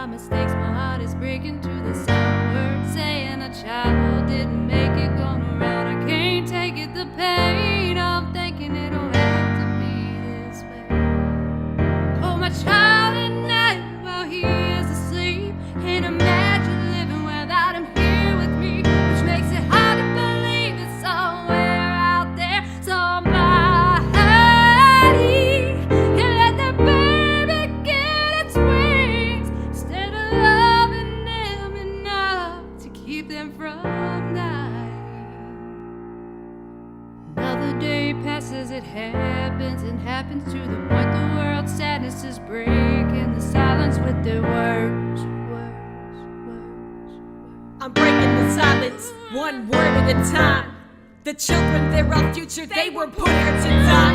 my mistakes, my heart is breaking to the sound. Words saying a child didn't make it, going around. I can't take it, the pain of thinking it'll have to be this way. Oh, my child at night while he is asleep, can't imagine living without him here with me, which makes it hard to believe it's somewhere out there, somebody. Can let that baby get its wings instead of loving them enough to keep them from dying. Another day passes, it happens and happens to the point the world's sadness is breaking the silence with their words. I'm breaking the silence, one word at a time. The children, they're our future, they were put here to die.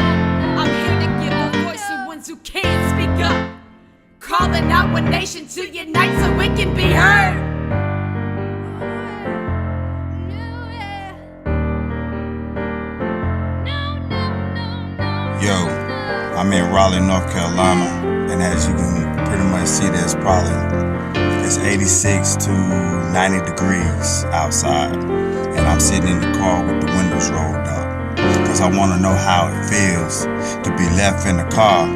I'm here to give a voice to ones who can't speak up, calling out one nation to unite so it can be heard. Yo, I'm in Raleigh, North Carolina, and as you can pretty much see, it's 86 to 90 degrees outside, and I'm sitting in the car with the windows rolled up, because I want to know how it feels to be left in the car.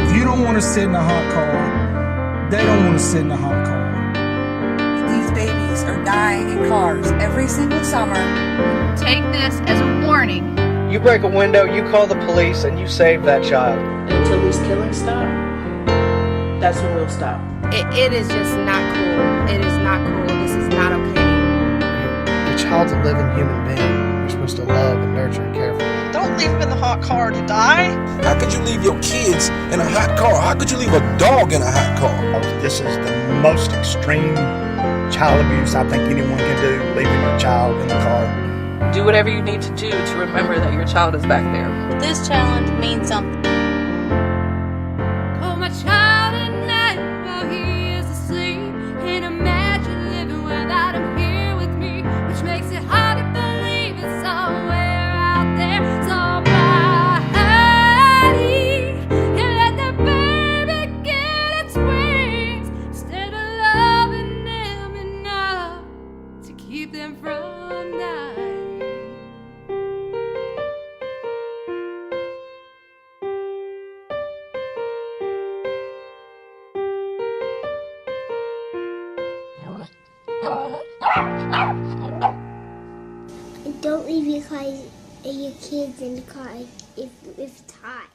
If you don't want to sit in a hot car, they don't want to sit in a hot car. These babies are dying in cars every single summer. Take this as a warning. You break a window, you call the police, and you save that child. Until these killings stop, that's when we'll stop. It is just not cool. It is not cool. This is not okay. Your child's a living human being. You're supposed to love and nurture and care for them. Don't leave them in the hot car to die. How could you leave your kids in a hot car? How could you leave a dog in a hot car? This is the most extreme child abuse I think anyone can do, leaving your child in the car. Do whatever you need to do to remember that your child is back there. This challenge means something. Oh, my child at night while he is asleep, can't imagine living without him here with me, which makes it hard to believe it's somewhere out there, somebody can let that baby get its wings instead of loving them enough to keep them from dying. Don't leave your kids in the car if it's hot.